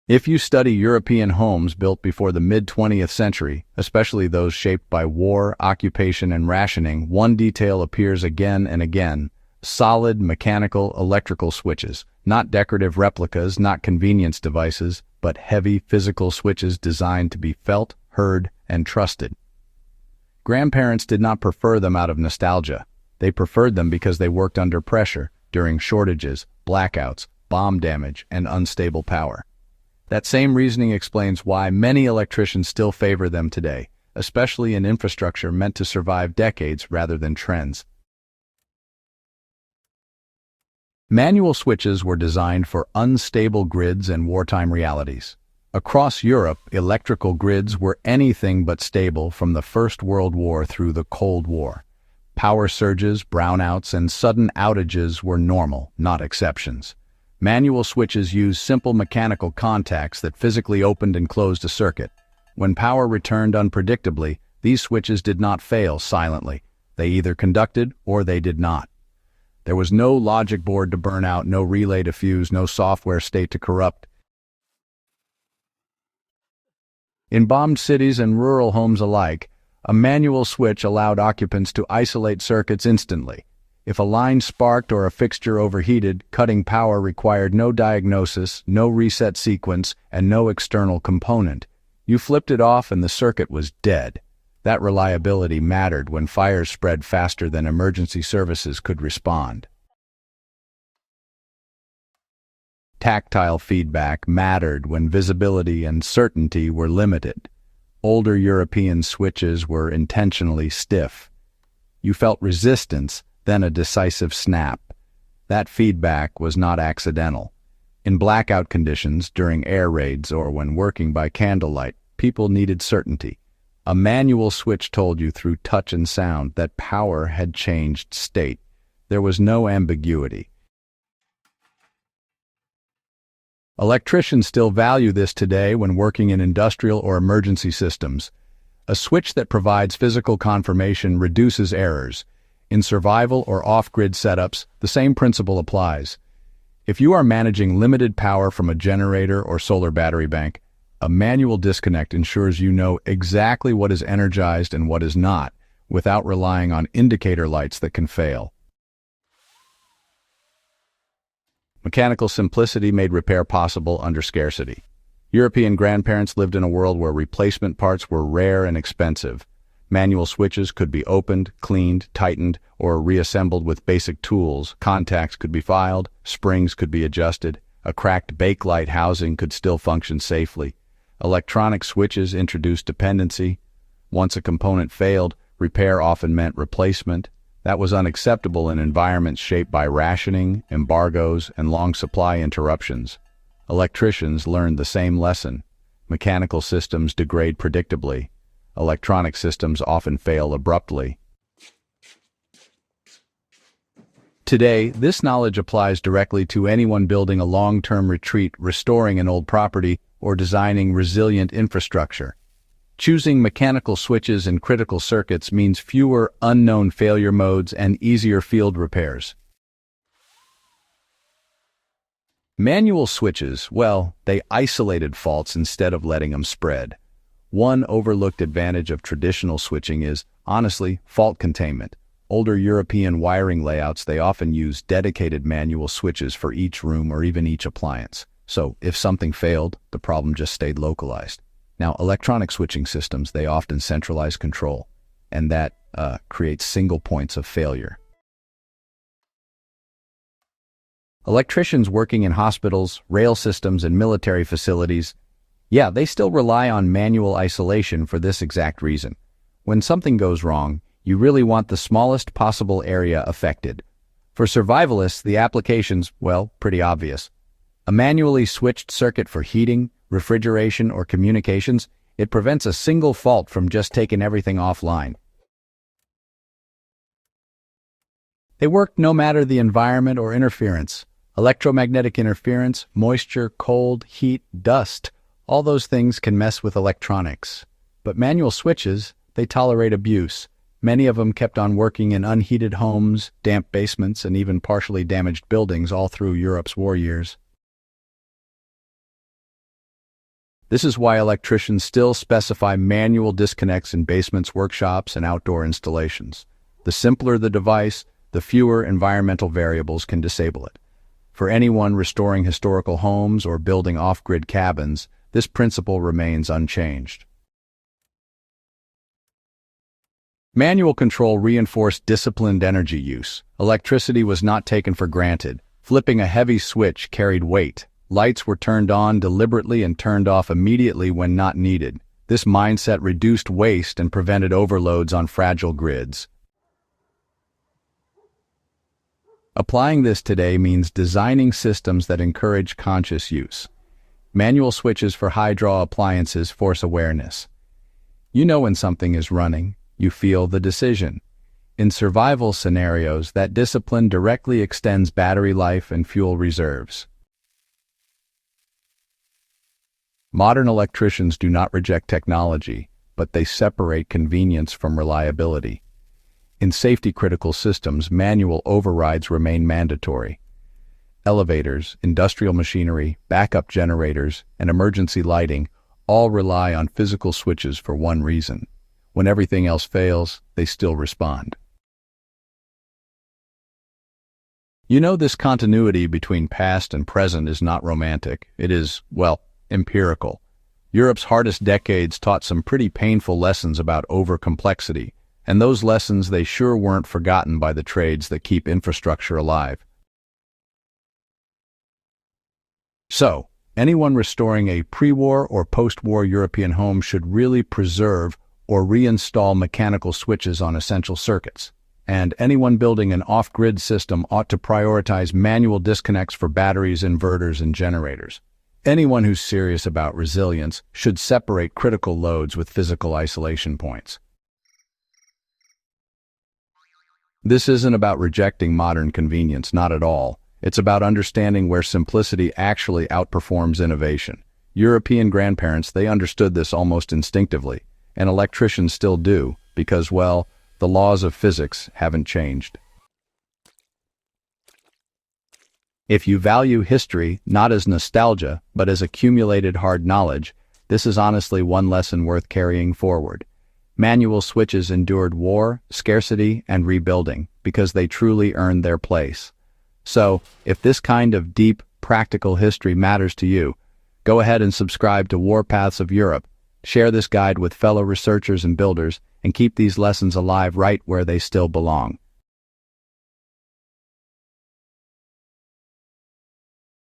If you study European homes built before the mid-20th century, especially those shaped by war, occupation, and rationing, one detail appears again and again: solid mechanical electrical switches, not decorative replicas, not convenience devices, but heavy physical switches designed to be felt, heard, and trusted. Grandparents did not prefer them out of nostalgia. They preferred them because they worked under pressure during shortages, blackouts, bomb damage, and unstable power. That same reasoning explains why many electricians still favor them today, especially in infrastructure meant to survive decades rather than trends. Manual switches were designed for unstable grids and wartime realities. Across Europe, electrical grids were anything but stable from the First World War through the Cold War. Power surges, brownouts, and sudden outages were normal, not exceptions. Manual switches used simple mechanical contacts that physically opened and closed a circuit. When power returned unpredictably, these switches did not fail silently. They either conducted or they did not. There was no logic board to burn out, no relay to fuse, no software state to corrupt. In bombed cities and rural homes alike, a manual switch allowed occupants to isolate circuits instantly. If a line sparked or a fixture overheated, cutting power required no diagnosis, no reset sequence, and no external component. You flipped it off and the circuit was dead. That reliability mattered when fires spread faster than emergency services could respond. Tactile feedback mattered when visibility and certainty were limited. Older European switches were intentionally stiff. You felt resistance, then a decisive snap. That feedback was not accidental. In blackout conditions, during air raids, or when working by candlelight, people needed certainty. A manual switch told you through touch and sound that power had changed state. There was no ambiguity. Electricians still value this today when working in industrial or emergency systems. A switch that provides physical confirmation reduces errors. In survival or off-grid setups, the same principle applies. If you are managing limited power from a generator or solar battery bank, a manual disconnect ensures you know exactly what is energized and what is not, without relying on indicator lights that can fail. Mechanical simplicity made repair possible under scarcity. European grandparents lived in a world where replacement parts were rare and expensive. Manual switches could be opened, cleaned, tightened, or reassembled with basic tools. Contacts could be filed, springs could be adjusted, a cracked bakelite housing could still function safely. Electronic switches introduced dependency. Once a component failed, repair often meant replacement. That was unacceptable in environments shaped by rationing, embargoes, and long supply interruptions. Electricians learned the same lesson. Mechanical systems degrade predictably. Electronic systems often fail abruptly. Today, this knowledge applies directly to anyone building a long-term retreat, restoring an old property, or designing resilient infrastructure. Choosing mechanical switches in critical circuits means fewer unknown failure modes and easier field repairs. Manual switches, well, they isolated faults instead of letting them spread. One overlooked advantage of traditional switching is, honestly, fault containment. Older European wiring layouts, they often use dedicated manual switches for each room or even each appliance. So, if something failed, the problem just stayed localized. Now, electronic switching systems, they often centralize control, and that creates single points of failure. Electricians working in hospitals, rail systems, and military facilities, yeah, they still rely on manual isolation for this exact reason. When something goes wrong, you really want the smallest possible area affected. For survivalists, the application's, well, pretty obvious. A manually switched circuit for heating, refrigeration, or communications, it prevents a single fault from just taking everything offline. They work no matter the environment or interference. Electromagnetic interference, moisture, cold, heat, dust, all those things can mess with electronics. But manual switches, they tolerate abuse. Many of them kept on working in unheated homes, damp basements, and even partially damaged buildings all through Europe's war years. This is why electricians still specify manual disconnects in basements, workshops, and outdoor installations. The simpler the device, the fewer environmental variables can disable it. For anyone restoring historical homes or building off-grid cabins, this principle remains unchanged. Manual control reinforced disciplined energy use. Electricity was not taken for granted. Flipping a heavy switch carried weight. Lights were turned on deliberately and turned off immediately when not needed. This mindset reduced waste and prevented overloads on fragile grids. Applying this today means designing systems that encourage conscious use. Manual switches for high-draw appliances force awareness. You know when something is running. You feel the decision. In survival scenarios, that discipline directly extends battery life and fuel reserves. Modern electricians do not reject technology, but they separate convenience from reliability. In safety-critical systems, manual overrides remain mandatory. Elevators, industrial machinery, backup generators, and emergency lighting all rely on physical switches for one reason. When everything else fails, they still respond. You know, this continuity between past and present is not romantic. It is, well, empirical. Europe's hardest decades taught some pretty painful lessons about overcomplexity, and those lessons they sure weren't forgotten by the trades that keep infrastructure alive. So, anyone restoring a pre-war or post-war European home should really preserve or reinstall mechanical switches on essential circuits. And anyone building an off-grid system ought to prioritize manual disconnects for batteries, inverters, and generators. Anyone who's serious about resilience should separate critical loads with physical isolation points. This isn't about rejecting modern convenience, not at all. It's about understanding where simplicity actually outperforms innovation. European grandparents, they understood this almost instinctively. And electricians still do, because, well, the laws of physics haven't changed. If you value history not as nostalgia, but as accumulated hard knowledge, this is honestly one lesson worth carrying forward. Manual switches endured war, scarcity, and rebuilding, because they truly earned their place. So, if this kind of deep, practical history matters to you, go ahead and subscribe to Warpaths of Europe. Share this guide with fellow researchers and builders, and keep these lessons alive right where they still belong.